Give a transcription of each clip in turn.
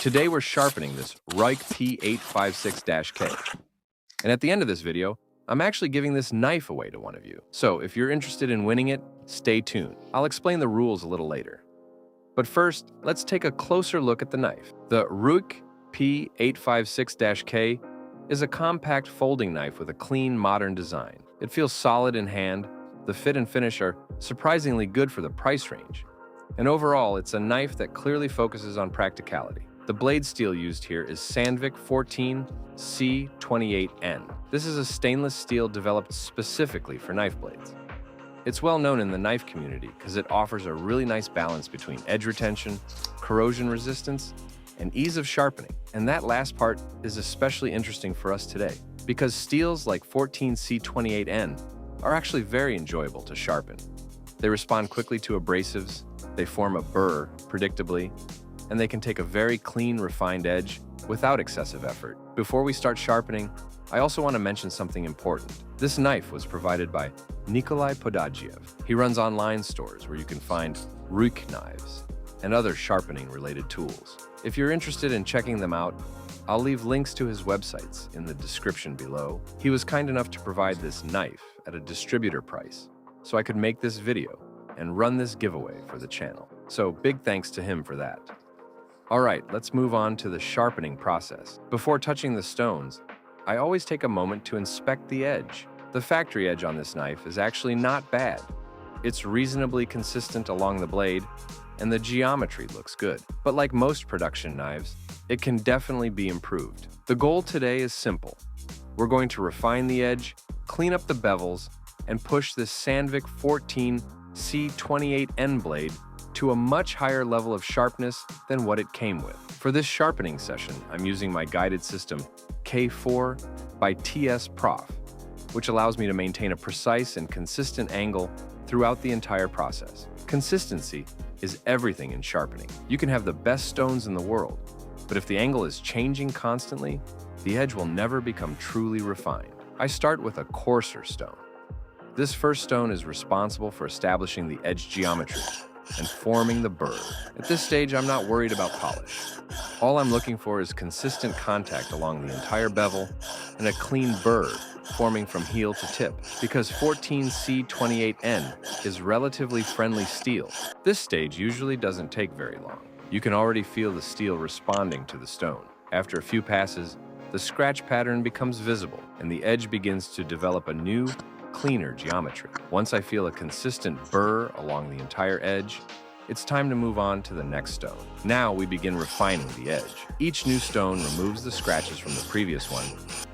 Today we're sharpening this RUIKE P856-K. And at the end of this video, I'm actually giving this knife away to one of you. So if you're interested in winning it, stay tuned. I'll explain the rules a little later. But first, let's take a closer look at the knife. The RUIKE P856-K is a compact folding knife with a clean, modern design. It feels solid in hand, the fit and finish are surprisingly good for the price range. And overall, it's a knife that clearly focuses on practicality. The blade steel used here is Sandvik 14C28N. This is a stainless steel developed specifically for knife blades. It's well known in the knife community because it offers a really nice balance between edge retention, corrosion resistance, and ease of sharpening. And that last part is especially interesting for us today because steels like 14C28N are actually very enjoyable to sharpen. They respond quickly to abrasives, they form a burr predictably, and they can take a very clean, refined edge without excessive effort. Before we start sharpening, I also want to mention something important. This knife was provided by Nikolay Podadjiev. He runs online stores where you can find RUIKE knives and other sharpening-related tools. If you're interested in checking them out, I'll leave links to his websites in the description below. He was kind enough to provide this knife at a distributor price, so I could make this video and run this giveaway for the channel. So big thanks to him for that. Alright, let's move on to the sharpening process. Before touching the stones, I always take a moment to inspect the edge. The factory edge on this knife is actually not bad. It's reasonably consistent along the blade, and the geometry looks good. But like most production knives, it can definitely be improved. The goal today is simple. We're going to refine the edge, clean up the bevels, and push this Sandvik 14C28N blade to a much higher level of sharpness than what it came with. For this sharpening session, I'm using my guided system K4 by TSPROF, which allows me to maintain a precise and consistent angle throughout the entire process. Consistency is everything in sharpening. You can have the best stones in the world, but if the angle is changing constantly, the edge will never become truly refined. I start with a coarser stone. This first stone is responsible for establishing the edge geometry and forming the burr. At this stage, I'm not worried about polish. All I'm looking for is consistent contact along the entire bevel and a clean burr forming from heel to tip. Because 14C28N is relatively friendly steel, this stage usually doesn't take very long. You can already feel the steel responding to the stone. After a few passes, the scratch pattern becomes visible and the edge begins to develop a new, cleaner geometry. Once I feel a consistent burr along the entire edge, it's time to move on to the next stone. Now we begin refining the edge. Each new stone removes the scratches from the previous one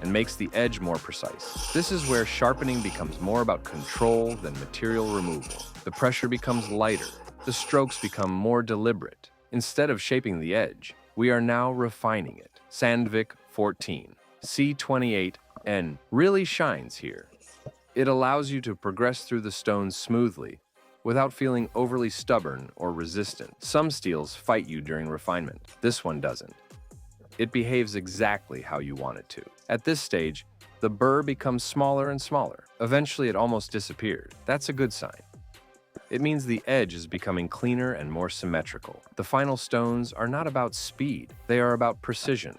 and makes the edge more precise. This is where sharpening becomes more about control than material removal. The pressure becomes lighter. The strokes become more deliberate. Instead of shaping the edge, we are now refining it. Sandvik 14C28N really shines here. It allows you to progress through the stones smoothly without feeling overly stubborn or resistant. Some steels fight you during refinement. This one doesn't. It behaves exactly how you want it to. At this stage, the burr becomes smaller and smaller. Eventually, it almost disappeared. That's a good sign. It means the edge is becoming cleaner and more symmetrical. The final stones are not about speed. They are about precision.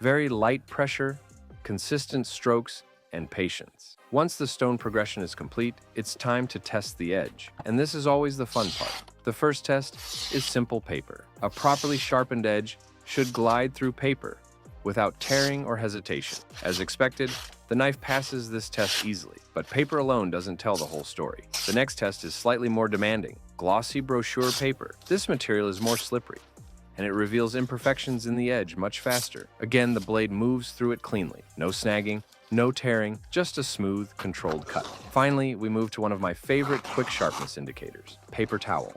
Very light pressure, consistent strokes, and patience. Once the stone progression is complete, it's time to test the edge. And this is always the fun part. The first test is simple paper. A properly sharpened edge should glide through paper without tearing or hesitation. As expected, the knife passes this test easily, but paper alone doesn't tell the whole story. The next test is slightly more demanding. Glossy brochure paper. This material is more slippery, and it reveals imperfections in the edge much faster. Again, the blade moves through it cleanly. No snagging, no tearing, just a smooth, controlled cut. Finally, we move to one of my favorite quick sharpness indicators, paper towel.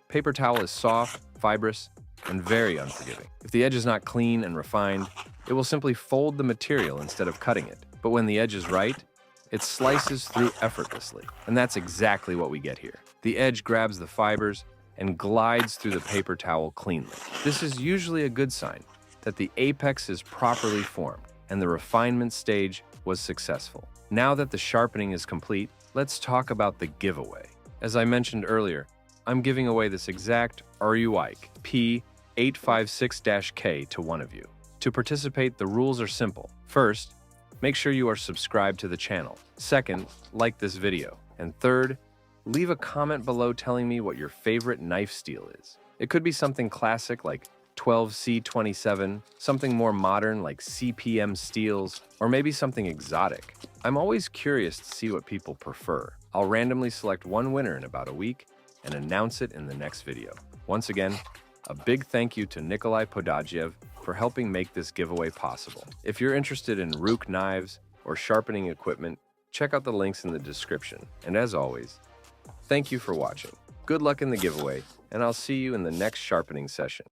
Paper towel is soft, fibrous, and very unforgiving. If the edge is not clean and refined, it will simply fold the material instead of cutting it. But when the edge is right, it slices through effortlessly. And that's exactly what we get here. The edge grabs the fibers and glides through the paper towel cleanly. This is usually a good sign that the apex is properly formed and the refinement stage was successful. Now that the sharpening is complete, let's talk about the giveaway. As I mentioned earlier, I'm giving away this exact RUIKE P856-K to one of you. To participate, the rules are simple. First, make sure you are subscribed to the channel. Second, like this video. And third, leave a comment below telling me what your favorite knife steel is. It could be something classic like 12C27, something more modern like CPM steels, or maybe something exotic. I'm always curious to see what people prefer. I'll randomly select one winner in about a week and announce it in the next video. Once again, a big thank you to Nikolay Podadjiev for helping make this giveaway possible. If you're interested in RUIKE knives or sharpening equipment, check out the links in the description. And as always, thank you for watching. Good luck in the giveaway, and I'll see you in the next sharpening session.